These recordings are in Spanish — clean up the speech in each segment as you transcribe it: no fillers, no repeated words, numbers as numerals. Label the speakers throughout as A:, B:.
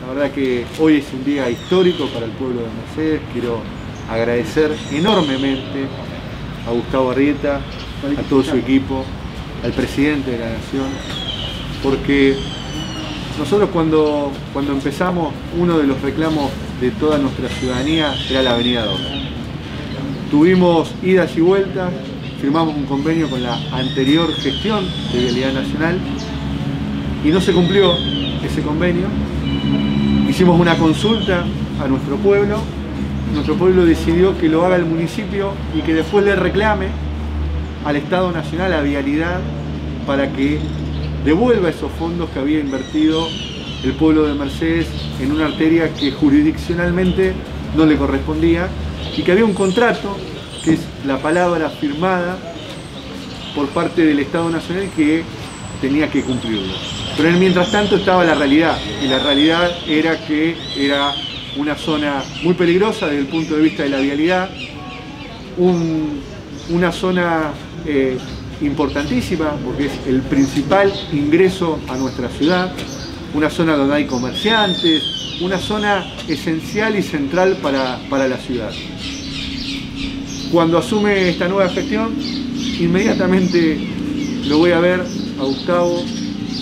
A: La verdad que hoy es un día histórico para el pueblo de Mercedes. Quiero agradecer enormemente a Gustavo Arrieta, a todo su equipo, al presidente de la Nación, porque nosotros cuando empezamos, uno de los reclamos de toda nuestra ciudadanía era la Avenida 2. Tuvimos idas y vueltas, firmamos un convenio con la anterior gestión de Vialidad Nacional y no se cumplió ese convenio. Hicimos una consulta a nuestro pueblo decidió que lo haga el municipio y que después le reclame al Estado Nacional, a Vialidad, para que devuelva esos fondos que había invertido el pueblo de Mercedes en una arteria que jurisdiccionalmente no le correspondía y que había un contrato, que es la palabra firmada por parte del Estado Nacional, que tenía que cumplirlo. Pero mientras tanto estaba la realidad, y la realidad era que era una zona muy peligrosa desde el punto de vista de la vialidad, una zona importantísima porque es el principal ingreso a nuestra ciudad, una zona donde hay comerciantes, una zona esencial y central para la ciudad. Cuando asume esta nueva gestión, inmediatamente lo voy a ver a Gustavo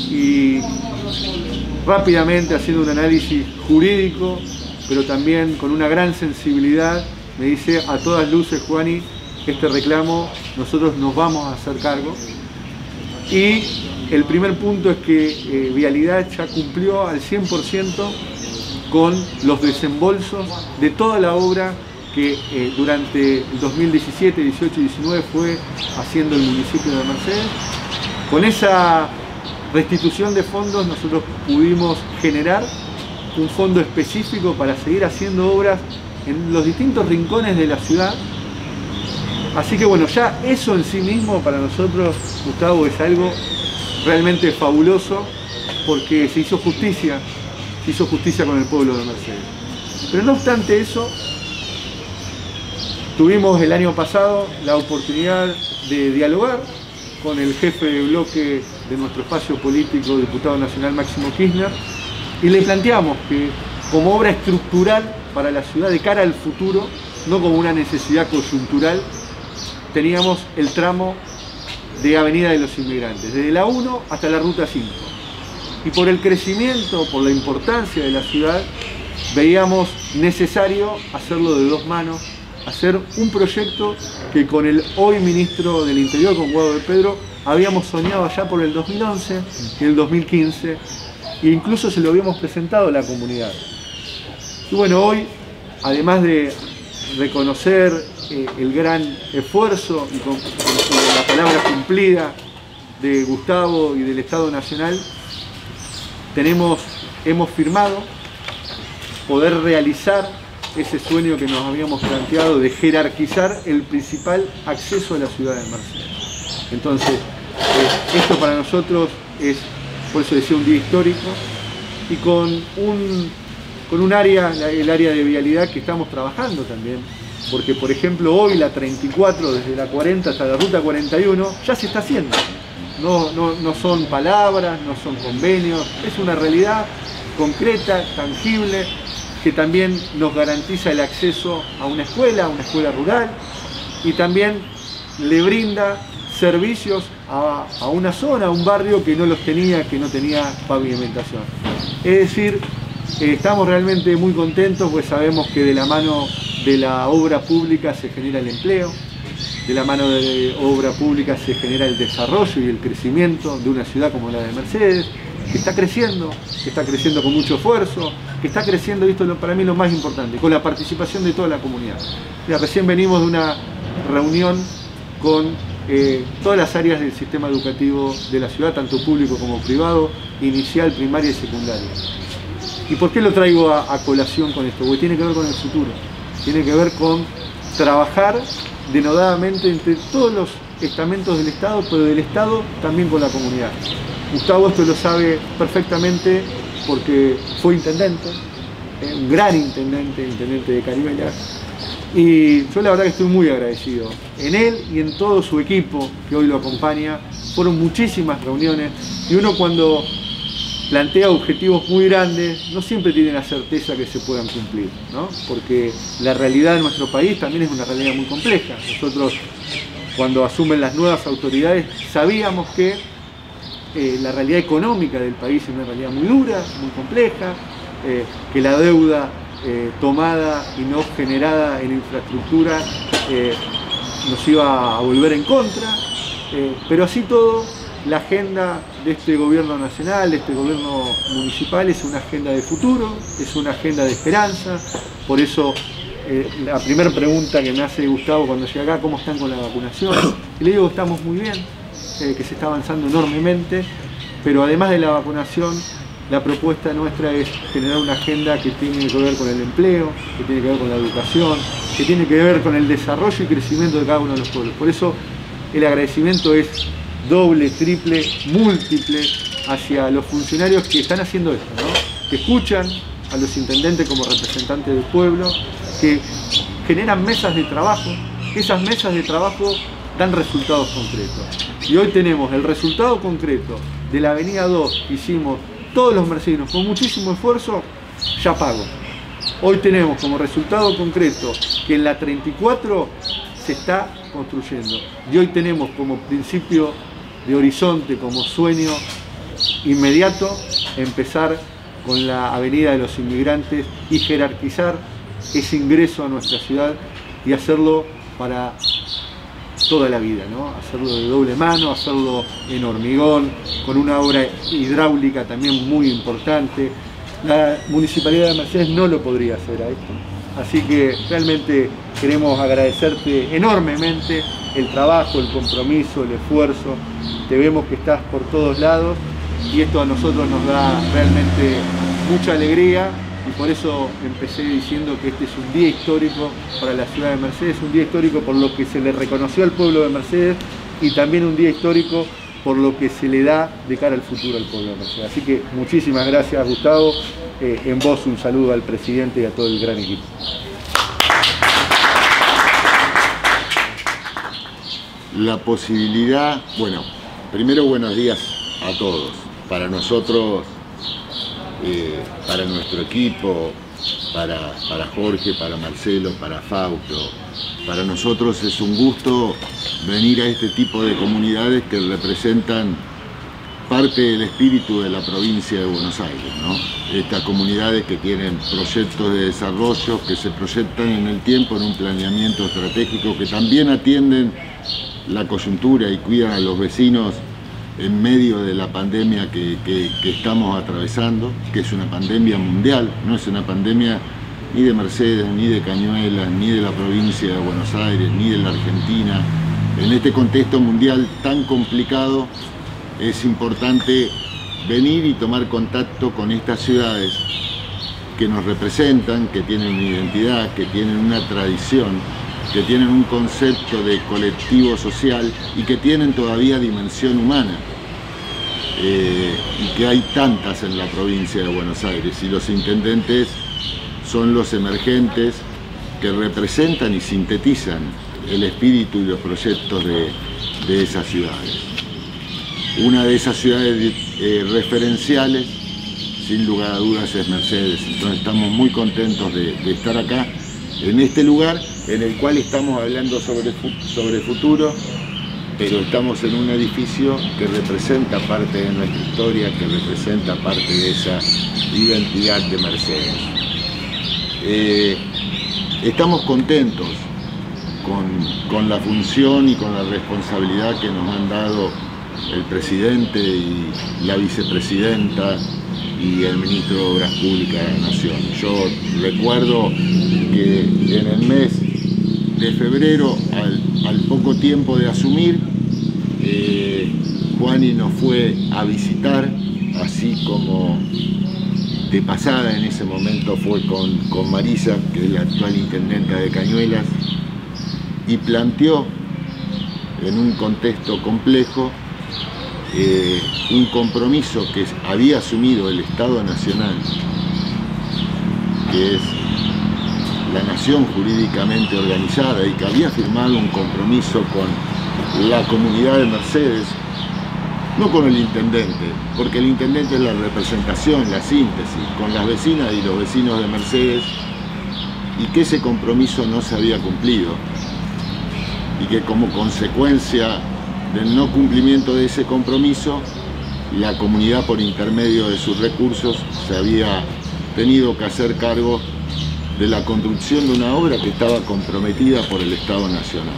A: y rápidamente, haciendo un análisis jurídico, pero también con una gran sensibilidad, me dice: a todas luces, Juani, este reclamo nosotros nos vamos a hacer cargo. Y el primer punto es que Vialidad ya cumplió al 100% con los desembolsos de toda la obra que durante el 2017, 18 y 19 fue haciendo el municipio de Mercedes. Con esa restitución de fondos nosotros pudimos generar un fondo específico para seguir haciendo obras en los distintos rincones de la ciudad. Así que bueno, ya eso en sí mismo para nosotros, Gustavo, es algo realmente fabuloso, porque se hizo justicia con el pueblo de Mercedes. Pero no obstante eso, tuvimos el año pasado la oportunidad de dialogar con el jefe de bloque de nuestro espacio político, diputado nacional Máximo Kirchner, y le planteamos que como obra estructural para la ciudad de cara al futuro, no como una necesidad coyuntural, teníamos el tramo de Avenida de los Inmigrantes, desde la 1 hasta la Ruta 5. Y por el crecimiento, por la importancia de la ciudad, veíamos necesario hacerlo de dos manos, hacer un proyecto que con el hoy ministro del Interior, con Guado de Pedro, habíamos soñado allá por el 2011 y el 2015, e incluso se lo habíamos presentado a la comunidad. Y bueno, hoy, además de reconocer el gran esfuerzo y con la palabra cumplida de Gustavo y del Estado Nacional, hemos firmado poder realizar ese sueño que nos habíamos planteado de jerarquizar el principal acceso a la ciudad de Mercedes. Entonces, esto para nosotros es, por eso decía, un día histórico, y con un área, el área de vialidad, que estamos trabajando también, porque por ejemplo hoy la 34 desde la 40 hasta la ruta 41 ya se está haciendo. No son palabras, no son convenios, es una realidad concreta, tangible, que también nos garantiza el acceso a una escuela rural, y también le brinda servicios a una zona, a un barrio que no los tenía, que no tenía pavimentación. Es decir, estamos realmente muy contentos, pues sabemos que de la mano de la obra pública se genera el empleo, de la mano de obra pública se genera el desarrollo y el crecimiento de una ciudad como la de Mercedes, que está creciendo con mucho esfuerzo, que está creciendo, y esto es para mí lo más importante, con la participación de toda la comunidad. Ya recién venimos de una reunión con todas las áreas del sistema educativo de la ciudad, tanto público como privado, inicial, primaria y secundaria. ¿Y por qué lo traigo a colación con esto? Porque tiene que ver con el futuro, tiene que ver con trabajar denodadamente entre todos los estamentos del Estado, pero del Estado también con la comunidad. Gustavo esto lo sabe perfectamente porque fue intendente, un gran intendente de Caribela, y yo la verdad que estoy muy agradecido en él y en todo su equipo que hoy lo acompaña. Fueron muchísimas reuniones, y uno cuando plantea objetivos muy grandes, no siempre tiene la certeza que se puedan cumplir, ¿no? Porque la realidad de nuestro país también es una realidad muy compleja. Nosotros, cuando asumen las nuevas autoridades, sabíamos que la realidad económica del país es una realidad muy dura, muy compleja, que la deuda tomada y no generada en infraestructura nos iba a volver en contra, pero así todo, la agenda de este gobierno nacional, de este gobierno municipal, es una agenda de futuro, es una agenda de esperanza. Por eso la primera pregunta que me hace Gustavo cuando llega acá: ¿cómo están con la vacunación? Y le digo que estamos muy bien, que se está avanzando enormemente, pero además de la vacunación, la propuesta nuestra es generar una agenda que tiene que ver con el empleo, que tiene que ver con la educación, que tiene que ver con el desarrollo y crecimiento de cada uno de los pueblos. Por eso el agradecimiento es doble, triple, múltiple hacia los funcionarios que están haciendo esto, ¿no? Que escuchan a los intendentes como representantes del pueblo, que generan mesas de trabajo. Esas mesas de trabajo dan resultados concretos. Y hoy tenemos el resultado concreto de la Avenida 2 que hicimos todos los mercedinos con muchísimo esfuerzo, ya pago. Hoy tenemos como resultado concreto que en la 34 se está construyendo. Y hoy tenemos como principio de horizonte, como sueño inmediato, empezar con la Avenida de los Inmigrantes y jerarquizar ese ingreso a nuestra ciudad y hacerlo para toda la vida, ¿no? Hacerlo de doble mano, hacerlo en hormigón, con una obra hidráulica también muy importante. La Municipalidad de Mercedes no lo podría hacer a esto. Así que realmente queremos agradecerte enormemente el trabajo, el compromiso, el esfuerzo. Te vemos que estás por todos lados y esto a nosotros nos da realmente mucha alegría, y por eso empecé diciendo que este es un día histórico para la ciudad de Mercedes, un día histórico por lo que se le reconoció al pueblo de Mercedes y también un día histórico por lo que se le da de cara al futuro al pueblo de Mercedes. Así que muchísimas gracias, Gustavo. En voz un saludo al presidente y a todo el gran equipo.
B: La posibilidad, bueno, primero buenos días a todos. Para nosotros, para nuestro equipo, para Jorge, para Marcelo, para Fausto, para nosotros es un gusto venir a este tipo de comunidades que representan parte del espíritu de la provincia de Buenos Aires, ¿no? Estas comunidades que tienen proyectos de desarrollo, que se proyectan en el tiempo en un planeamiento estratégico, que también atienden la coyuntura y cuidan a los vecinos en medio de la pandemia que estamos atravesando, que es una pandemia mundial, no es una pandemia ni de Mercedes, ni de Cañuelas, ni de la provincia de Buenos Aires, ni de la Argentina. En este contexto mundial tan complicado, es importante venir y tomar contacto con estas ciudades que nos representan, que tienen una identidad, que tienen una tradición, que tienen un concepto de colectivo social y que tienen todavía dimensión humana. Y que hay tantas en la provincia de Buenos Aires, y los intendentes son los emergentes que representan y sintetizan el espíritu y los proyectos de esas ciudades. Una de esas ciudades referenciales, sin lugar a dudas, es Mercedes. Entonces estamos muy contentos de estar acá, en este lugar en el cual estamos hablando sobre futuro, pero estamos en un edificio que representa parte de nuestra historia, que representa parte de esa identidad de Mercedes. Estamos contentos con la función y con la responsabilidad que nos han dado el presidente y la vicepresidenta y el ministro de Obras Públicas de la Nación. Yo recuerdo que en el mes de febrero, al poco tiempo de asumir, Juani nos fue a visitar, así como de pasada en ese momento fue con Marisa, que es la actual intendenta de Cañuelas, y planteó en un contexto complejo un compromiso que había asumido el Estado Nacional, que es la nación jurídicamente organizada, y que había firmado un compromiso con la comunidad de Mercedes no con el intendente, porque el intendente es la representación, la síntesis, con las vecinas y los vecinos de Mercedes, y que ese compromiso no se había cumplido, y que como consecuencia del no cumplimiento de ese compromiso, la comunidad, por intermedio de sus recursos, se había tenido que hacer cargo de la construcción de una obra que estaba comprometida por el Estado Nacional.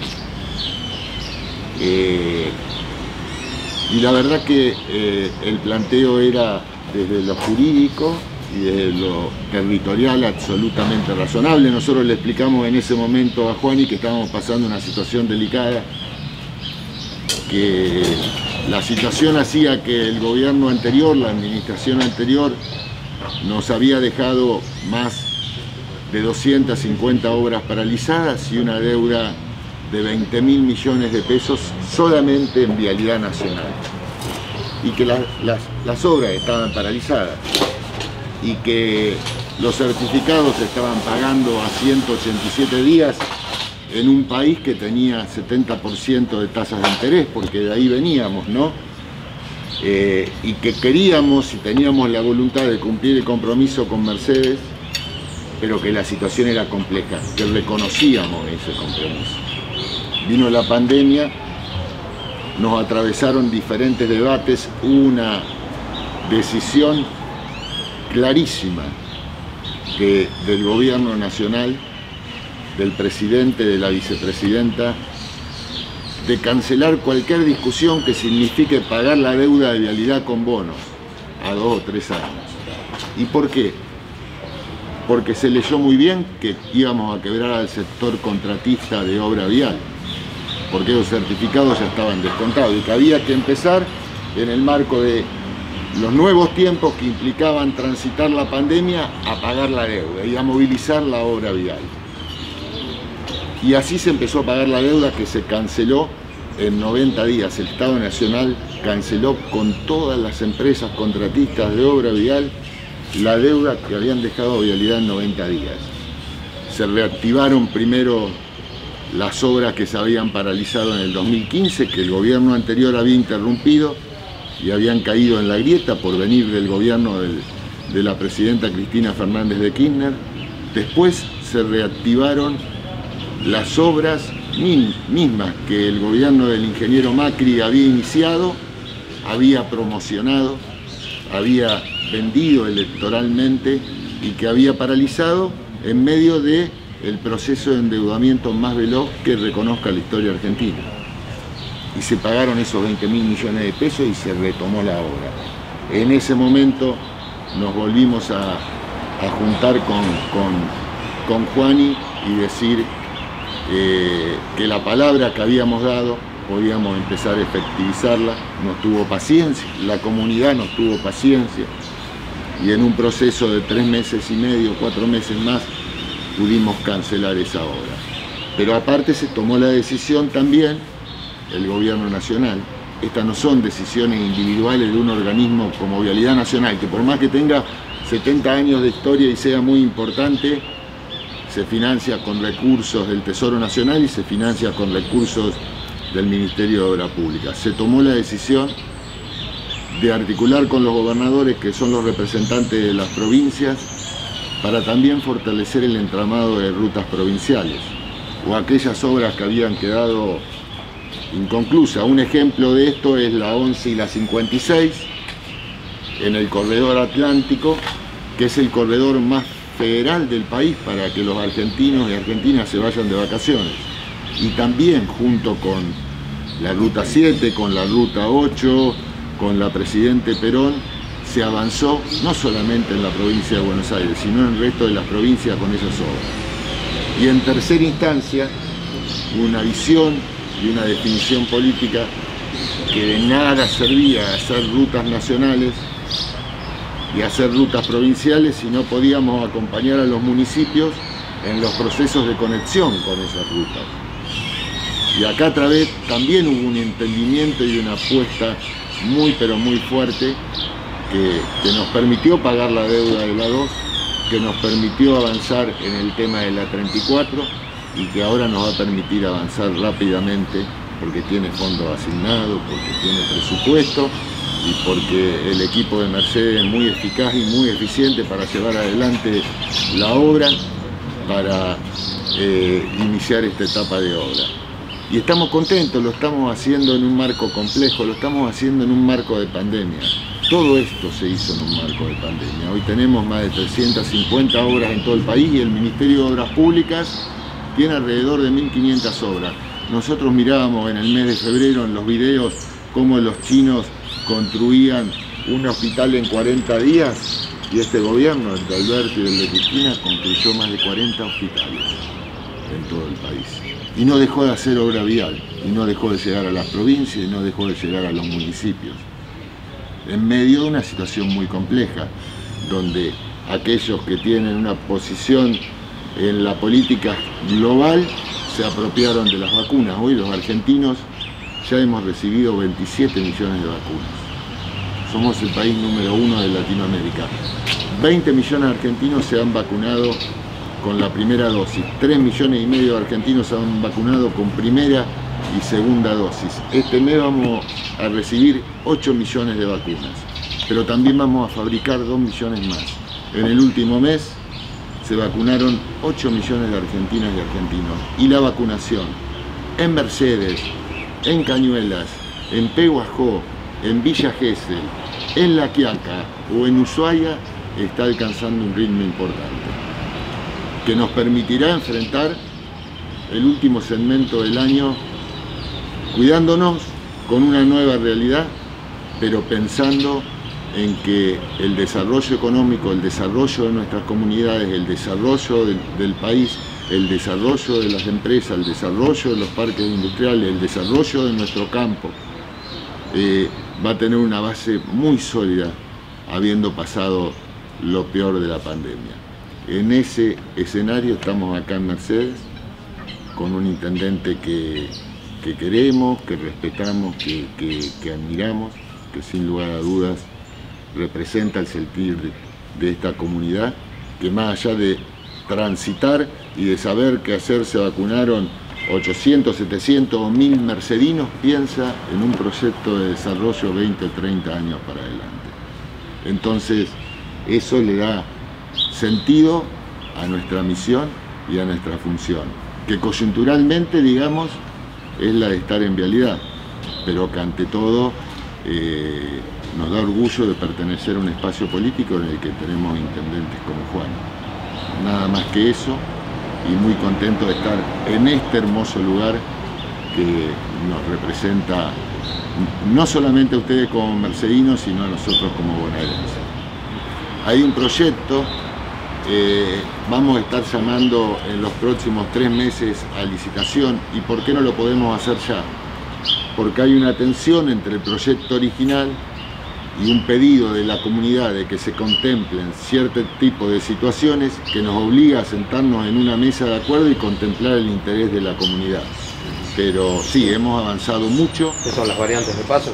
B: Y la verdad que el planteo era desde lo jurídico y desde lo territorial absolutamente razonable. Nosotros le explicamos en ese momento a Juani que estábamos pasando una situación delicada, que la situación hacía que el gobierno anterior, la administración anterior, nos había dejado más de 250 obras paralizadas y una deuda de 20.000 millones de pesos solamente en vialidad nacional, y que las obras estaban paralizadas y que los certificados se estaban pagando a 187 días en un país que tenía 70% de tasas de interés, porque de ahí veníamos, ¿no? Y que queríamos y teníamos la voluntad de cumplir el compromiso con Mercedes, pero que la situación era compleja, que reconocíamos ese compromiso. Vino la pandemia, nos atravesaron diferentes debates, hubo una decisión clarísima del gobierno nacional, del presidente, de la vicepresidenta, de cancelar cualquier discusión que signifique pagar la deuda de vialidad con bonos a 2 o 3 años. ¿Y por qué? Porque se leyó muy bien que íbamos a quebrar al sector contratista de obra vial, porque los certificados ya estaban descontados y que había que empezar en el marco de los nuevos tiempos que implicaban transitar la pandemia a pagar la deuda y a movilizar la obra vial. Y así se empezó a pagar la deuda, que se canceló en 90 días. El Estado Nacional canceló con todas las empresas contratistas de obra vial la deuda que habían dejado vialidad en 90 días. Se reactivaron primero las obras que se habían paralizado en el 2015, que el gobierno anterior había interrumpido y habían caído en la grieta por venir del gobierno de la presidenta Cristina Fernández de Kirchner. Después se reactivaron las obras mismas que el gobierno del ingeniero Macri había iniciado, había promocionado, había vendido electoralmente y que había paralizado en medio del proceso de endeudamiento más veloz que reconozca la historia argentina. Y se pagaron esos 20.000 millones de pesos y se retomó la obra. En ese momento nos volvimos a juntar con Juani y decir que la palabra que habíamos dado podíamos empezar a efectivizarla. Nos tuvo paciencia, la comunidad nos tuvo paciencia, y en un proceso de 3 meses y medio, 4 meses más, pudimos cancelar esa obra. Pero aparte se tomó la decisión también, el gobierno nacional. Estas no son decisiones individuales de un organismo como Vialidad Nacional, que por más que tenga 70 años de historia y sea muy importante, se financia con recursos del Tesoro Nacional y se financia con recursos del Ministerio de Obra Pública. Se tomó la decisión de articular con los gobernadores, que son los representantes de las provincias, para también fortalecer el entramado de rutas provinciales o aquellas obras que habían quedado inconclusas. Un ejemplo de esto es la 11 y la 56 en el corredor atlántico, que es el corredor más federal del país para que los argentinos y argentinas se vayan de vacaciones. Y también junto con la ruta 7, con la ruta 8, con la Presidente Perón, se avanzó no solamente en la provincia de Buenos Aires, sino en el resto de las provincias con esas obras. Y en tercera instancia, una visión y una definición política que de nada servía hacer rutas nacionales y hacer rutas provinciales si no podíamos acompañar a los municipios en los procesos de conexión con esas rutas. Y acá otra vez también hubo un entendimiento y una apuesta muy pero muy fuerte que nos permitió pagar la deuda de la 2, que nos permitió avanzar en el tema de la 34 y que ahora nos va a permitir avanzar rápidamente porque tiene fondo asignado, porque tiene presupuesto y porque el equipo de Mercedes es muy eficaz y muy eficiente para llevar adelante la obra, para iniciar esta etapa de obra. Y estamos contentos, lo estamos haciendo en un marco complejo, lo estamos haciendo en un marco de pandemia. Todo esto se hizo en un marco de pandemia. Hoy tenemos más de 350 obras en todo el país y el Ministerio de Obras Públicas tiene alrededor de 1.500 obras. Nosotros mirábamos en el mes de febrero en los videos cómo los chinos construían un hospital en 40 días y este gobierno, el de Alberto y el de Cristina, construyó más de 40 hospitales en todo el país. Y no dejó de hacer obra vial, y no dejó de llegar a las provincias, y no dejó de llegar a los municipios. En medio de una situación muy compleja, donde aquellos que tienen una posición en la política global se apropiaron de las vacunas. Hoy los argentinos ya hemos recibido 27 millones de vacunas. Somos el país número 1 de Latinoamérica. 20 millones de argentinos se han vacunado con la primera dosis. 3,5 millones de argentinos se han vacunado con primera y segunda dosis. Este mes vamos a recibir 8 millones de vacunas, pero también vamos a fabricar 2 millones más. En el último mes se vacunaron 8 millones de argentinas y argentinos. Y la vacunación en Mercedes, en Cañuelas, en Pehuajó, en Villa Gesell, en La Quiaca o en Ushuaia está alcanzando un ritmo importante que nos permitirá enfrentar el último segmento del año cuidándonos con una nueva realidad, pero pensando en que el desarrollo económico, el desarrollo de nuestras comunidades, el desarrollo del país, el desarrollo de las empresas, el desarrollo de los parques industriales, el desarrollo de nuestro campo, va a tener una base muy sólida habiendo pasado lo peor de la pandemia. En ese escenario estamos acá en Mercedes con un intendente que queremos, que respetamos, que admiramos, que sin lugar a dudas representa el sentir de esta comunidad, que más allá de transitar y de saber qué hacer, se vacunaron 800, 700 o 1.000 mercedinos, piensa en un proyecto de desarrollo 20 o 30 años para adelante. Entonces, eso le da sentido a nuestra misión y a nuestra función, que coyunturalmente, digamos, es la de estar en vialidad, pero que ante todo nos da orgullo de pertenecer a un espacio político en el que tenemos intendentes como Juan. Nada más que eso, y muy contento de estar en este hermoso lugar que nos representa no solamente a ustedes como mercedinos, sino a nosotros como bonaerenses. Hay un proyecto, vamos a estar llamando en los próximos 3 meses a licitación. ¿Y por qué no lo podemos hacer ya? Porque hay una tensión entre el proyecto original y un pedido de la comunidad de que se contemplen cierto tipo de situaciones que nos obliga a sentarnos en una mesa de acuerdo y contemplar el interés de la comunidad. Pero sí, hemos avanzado mucho.
C: ¿Qué son las variantes de paso?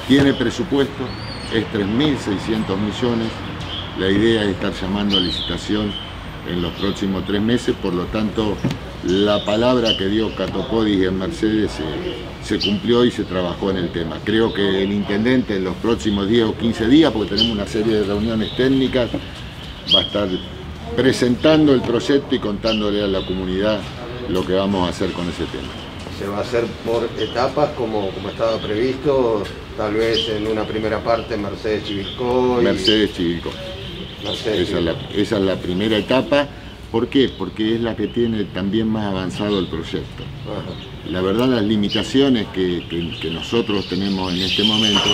B: Tiene presupuesto, es 3.600 millones. La idea es estar llamando a licitación en los próximos 3 meses, por lo tanto, la palabra que dio Catopodis en Mercedes se cumplió y se trabajó en el tema. Creo que el intendente en los próximos 10 o 15 días, porque tenemos una serie de reuniones técnicas, va a estar presentando el proyecto y contándole a la comunidad lo que vamos a hacer con ese tema.
C: ¿Se va a hacer por etapas como estaba previsto? Tal vez en una primera parte Mercedes-Chivilcoy.
B: Mercedes-Chivilcoy. Esa es la primera etapa. ¿Por qué? Porque es la que tiene también más avanzado el proyecto. Ajá. La verdad, las limitaciones que nosotros tenemos en este momento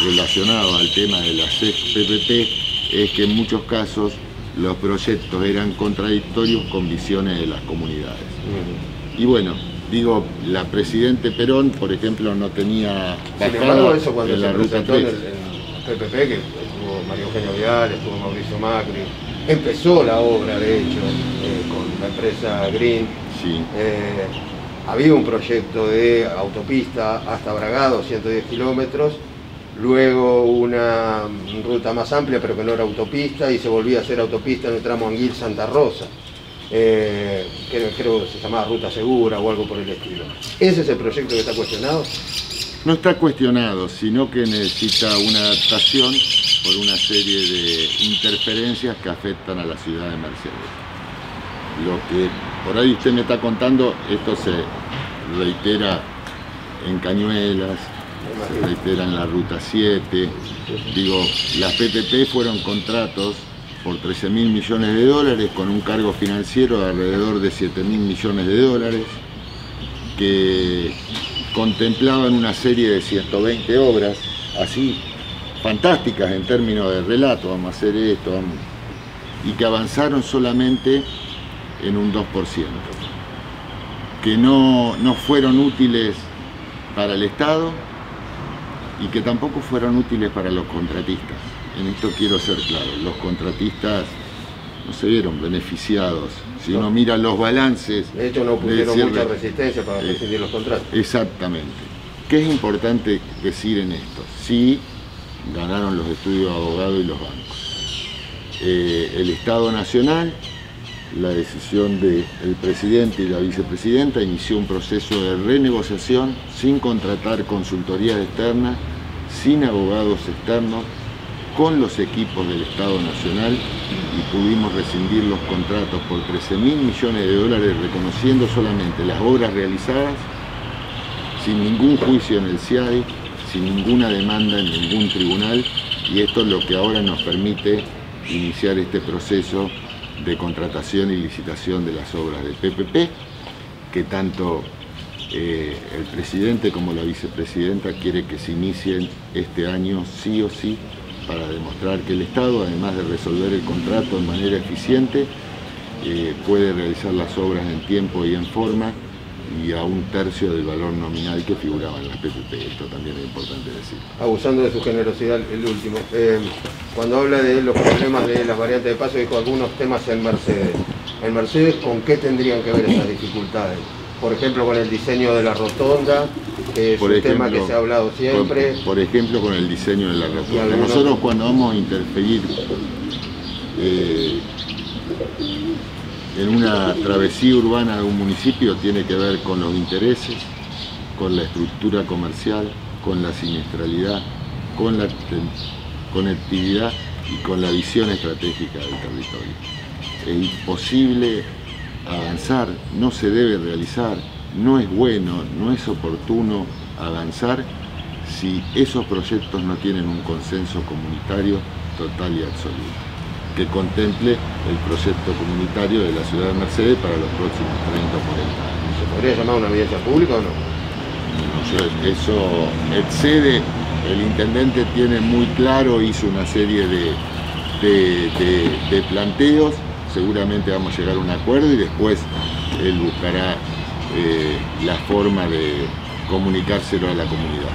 B: relacionadas al tema de las PPP es que en muchos casos los proyectos eran contradictorios con visiones de las comunidades. Y bueno, digo, la Presidente Perón, por ejemplo, no tenía
C: bajada eso cuando
B: en la ruta 3.
C: El PPP, que estuvo María Eugenia Vidal, estuvo Mauricio Macri, empezó la obra, de hecho, con la empresa Green.
B: Sí.
C: Había un proyecto de autopista hasta Bragado, 110 kilómetros, luego una ruta más amplia, pero que no era autopista, y se volvía a hacer autopista en el tramo Anguil-Santa Rosa. creo que se llamaba Ruta Segura o algo por el estilo. ¿Ese es el proyecto que está cuestionado?
B: No está cuestionado, sino que necesita una adaptación por una serie de interferencias que afectan a la ciudad de Mercedes. Lo que por ahí usted me está contando, esto se reitera en Cañuelas, se reitera en la Ruta 7. Digo, las PPP fueron contratos por 13.000 millones de dólares con un cargo financiero de alrededor de 7.000 millones de dólares que contemplaban una serie de 120 obras, así fantásticas en términos de relato, vamos a hacer esto, y que avanzaron solamente en un 2%, que no fueron útiles para el Estado y que tampoco fueron útiles para los contratistas. En esto quiero ser claro, los contratistas no se vieron beneficiados. Si uno mira los balances...
C: De hecho no pusieron mucha resistencia para rescindir los contratos.
B: Exactamente. ¿Qué es importante decir en esto? Sí, ganaron los estudios de abogado y los bancos. El Estado Nacional, la decisión del presidente y la vicepresidenta, inició un proceso de renegociación sin contratar consultorías externas, sin abogados externos, con los equipos del Estado Nacional, y pudimos rescindir los contratos por 13.000 millones de dólares, reconociendo solamente las obras realizadas, sin ningún juicio en el CIADI, sin ninguna demanda en ningún tribunal, y esto es lo que ahora nos permite iniciar este proceso de contratación y licitación de las obras de PPP, que tanto el presidente como la vicepresidenta quiere que se inicien este año sí o sí, para demostrar que el Estado, además de resolver el contrato de manera eficiente, puede realizar las obras en tiempo y en forma y a 1/3 del valor nominal que figuraba en las PPP. Esto también es importante decir.
C: Abusando de su generosidad, el último. Cuando habla de los problemas de las variantes de paso, dijo algunos temas en Mercedes. En Mercedes, ¿con qué tendrían que ver esas dificultades? Por ejemplo, con el diseño de la rotonda, que es un tema que se ha hablado siempre.
B: Por ejemplo, con el diseño de la rotonda. Nosotros cuando vamos a interferir en una travesía urbana de un municipio, tiene que ver con los intereses, con la estructura comercial, con la siniestralidad, con la conectividad y con la visión estratégica del territorio. Es imposible avanzar, no se debe realizar, no es bueno, no es oportuno avanzar si esos proyectos no tienen un consenso comunitario total y absoluto, que contemple el proyecto comunitario de la ciudad de Mercedes para los próximos 30 o 40 años.
C: ¿Se podría llamar una evidencia pública o no?
B: Eso excede, el intendente tiene muy claro, hizo una serie de planteos, seguramente vamos a llegar a un acuerdo y después él buscará la forma de comunicárselo a la comunidad.